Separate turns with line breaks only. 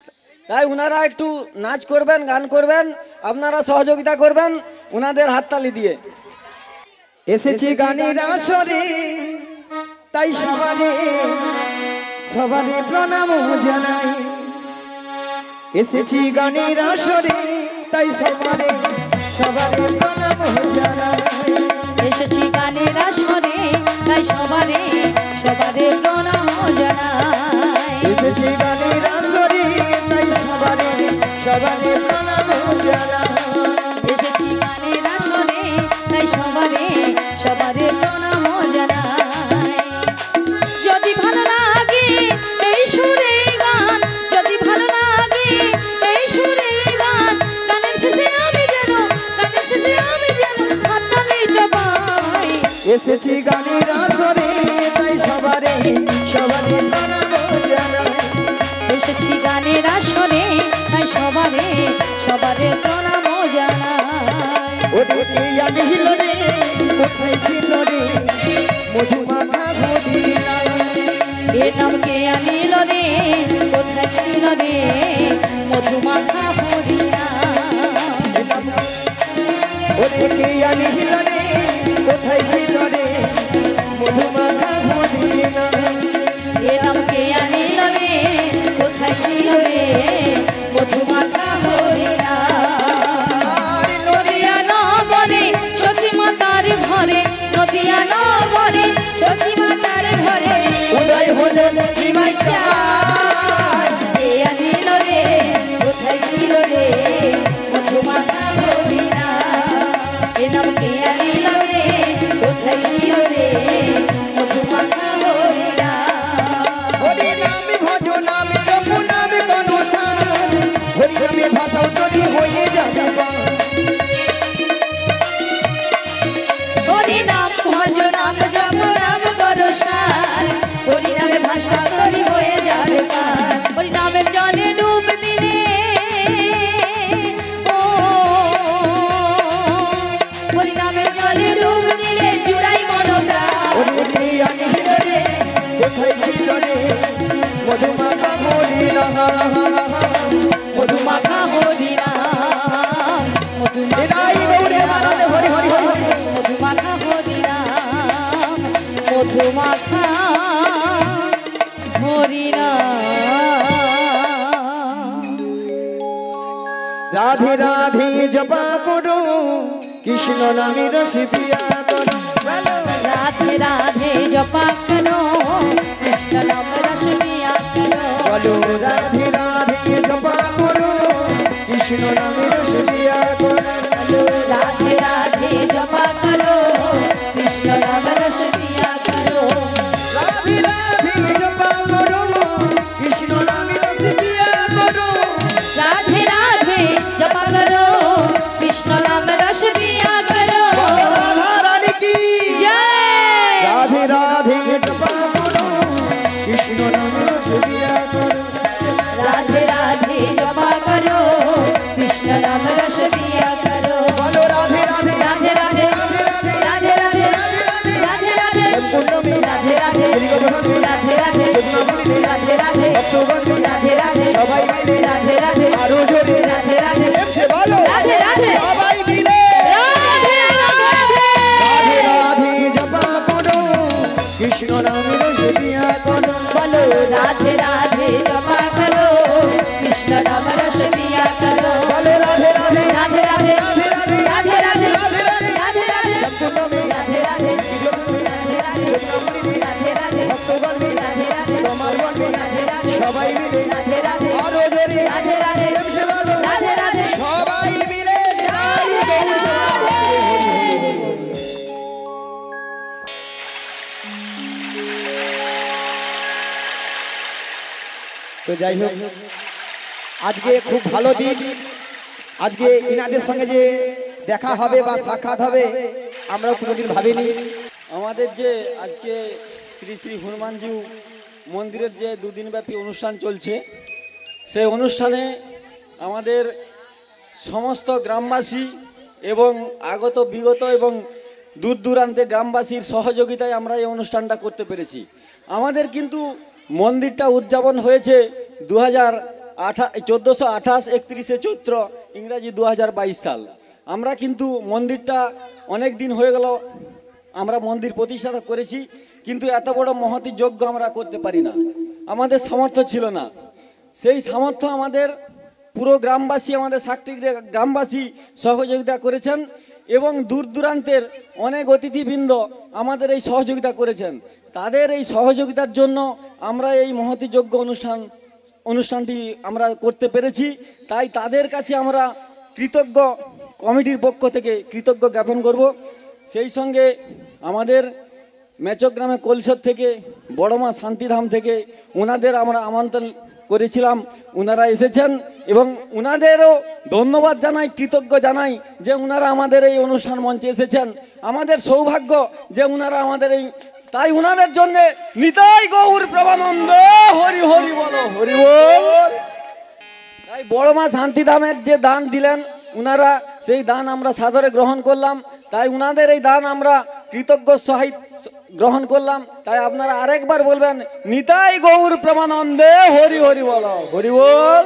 তাই ওনারা একটু নাচ করবেন, গান করবেন, আপনারা সহযোগিতা করবেন ওনাদের হাততালি দিয়ে।
এসেছি গানের আসরে, তাই সবারে সবারে প্রণাম জানাই। এসেছি গানের আসরে, তাই সবারে সবারে প্রণাম জানাই।
এসেছি গানের আসরে, তাই সবারে সবারে প্রণাম জানাই।
এসেছি গানের আসরে, তাই সবারে সবারে প্রণাম জানাই।
এসেছি গানের আসরে, তাই সবারে সবারে প্রণাম জানাই। যদি ভালো লাগে এই সুরে গান, যদি ভালো লাগে এই সুরে গান, গানের শেষে আমি যেন হাততালি জবাই।
এসেছি গানের আসরে, তাই সবারে সবারে প্রণাম জানাই।
এসেছি গানের আসরে, তাই সবারে সবারে প্রণাম জানাই।
ওরে কে আনিল রে, কোথায় ছিল রে মধুমাখা মদিনা।
এ নাম কে আনিল রে, কোথায় ছিল রে মধুমাখা হরিয়া।
ওরে কে আনিল রে, কোথায় ছিল রে মধুমাখা মদিনা।
এ নাম কে আনিল রে, কোথায় ছিল রে মধুমাখা হরিয়া। নদিয়া নগরে সখী মাতার ঘরে, নদিয়া নগরে সখী মাতার ঘরে
উদয় হলেন
নিমাই চাঁদ। কে আনিল রে, কোথায় ছিল রে মধুমাখা হরিয়া। এ নাম কে আনিল রে, কোথায় ছিল রে মধুমাখা হরিয়া।
হরি নামে ভজ নামে জপ নামে গণসান, হরি নামে ভাষাও তরি হয়ে যাবে গান।
হরি নাম ভজ নাম জপ নাম বরসার, হরি নামে ভাষা তরি হয়ে যাবে পার। হরি নামের জলে ডুব দিলে ও, হরি নামের জলে ডুব দিলে জুড়াই মনোপ্রাণ।
ওরে কে আনিল রে, কোথায় ছিল রে মধুমাখা মদিনা।
মধুমাখা হরি নাম,
এরাই গৌরে মানাতে হরি হরি হরি হরি।
মধুমাখা হরি নাম, মধুমাখা হরি নাম।
রাধে রাধে জপা করো, কৃষ্ণ নামে রসে পিয়া করো।
রাধে রাধে জপা করো, কৃষ্ণ নাম রস পিয়া করো।
বলো রাধে রাধে জপা করো, কৃষ্ণ নামে রসে পিয়া করো।
রাধে রাধে জপা করো, কৃষ্ণ নাম রস পিয়া করো।
রাধে রাধে জপা করো, কৃষ্ণ নামে রসে পিয়া করো।
রাধে রাধে জপা করো, কৃষ্ণ নাম রস পিয়া করো।
রাধা রানী কি
জয়।
রাধে রাধে জপা করো, কৃষ্ণ নামে রসে পিয়া করো।
রাধে রাধে জপা করো, কৃষ্ণ নাম রস পিয়া করো।
বলো রাধে রাধে
রাধে রাধে রাধে রাধে রাধে রাধে
পূর্ণমী
রাধে রাধে রাধে রাধে রাধে রাধে রাধে রাধে
সবাই মিলে
রাধে রাধে
আরো জোরে
রাধে রাধে
এমছে বলো
রাধে রাধে
সবাই মিলে
রাধে রাধে।
রাধে রাধে জপা করো, কৃষ্ণ নামে রসে পিয়া করো।
বলো রাধে রাধে জপা করো, কৃষ্ণ নাম রস পিয়া করো।
বলো রাধে রাধে
রাধে রাধে রাধে রাধে রাধে
রাধে
রাধে রাধে
পূর্ণমী
রাধে রাধে রাধে রাধে
ভক্তগণ মিলে
রাধে রাধে
তোমার গণ
রাধে রাধে
সবাই মিলে
রাধে রাধে
আরো জোরে
রাধে রাধে
এমছে বলো
রাধে রাধে
সবাই মিলে জয় গৌর। তো যাই হোক, আজকে খুব ভালো দিন। আজকে ইনাদের সঙ্গে যে দেখা হবে বা সাক্ষাৎ হবে আমরা কোনোদিন ভাবিনি।
আমাদের যে আজকে শ্রী শ্রী হনুমানজি মন্দিরের যে দুদিনব্যাপী অনুষ্ঠান চলছে, সেই অনুষ্ঠানে আমাদের সমস্ত গ্রামবাসী এবং আগত বিগত এবং দূর দূরান্তে গ্রামবাসীর সহযোগিতায় আমরা এই অনুষ্ঠানটা করতে পেরেছি। আমাদের কিন্তু মন্দিরটা উদযাপন হয়েছে 1428 31শে চৈত্র ইংরাজি 2022 সাল। আমরা কিন্তু মন্দিরটা অনেক দিন হয়ে গেল আমরা মন্দির প্রতিষ্ঠা করেছি, কিন্তু এত বড় মহতি যজ্ঞ আমরা করতে পারি না, আমাদের সামর্থ্য ছিল না। সেই সামর্থ্য আমাদের পুরো গ্রামবাসী, আমাদের সাকটি গ্রামবাসী সহযোগিতা করেছেন এবং দূর দূরান্তের অনেক অতিথিবৃন্দ আমাদের এই সহযোগিতা করেছেন। তাদের এই সহযোগিতার জন্য আমরা এই মহতি যজ্ঞ অনুষ্ঠানটি আমরা করতে পেরেছি। তাই তাদের কাছে আমরা কৃতজ্ঞ, কমিটির পক্ষ থেকে কৃতজ্ঞ জ্ঞাপন করব। সেই সঙ্গে আমাদের মেচক গ্রামে কলসর থেকে, বড়মা শান্তিধাম থেকে ওনাদের আমরা আমন্ত্রণ করেছিলাম, ওনারা এসেছেন এবং ওনাদেরও ধন্যবাদ জানাই, কৃতজ্ঞ জানাই যে ওনারা আমাদের এই অনুষ্ঠান মঞ্চে এসেছেন। আমাদের সৌভাগ্য যে ওনারা আমাদের এই, তাই ওনাদের জন্য নিতাই গৌর প্রেমানন্দ, হরি হরি বলো, হরি বল। তাই বড়মা শান্তিধামের যে দান দিলেন ওনারা, সেই দান আমরা সাদরে গ্রহণ করলাম। তাই ওনাদের এই দান আমরা কৃতজ্ঞ সহিত গ্রহণ করলাম। তাই আপনারা আরেকবার বলবেন নিতাই গৌর প্রেমানন্দে, হরি হরি বলো, হরি বল।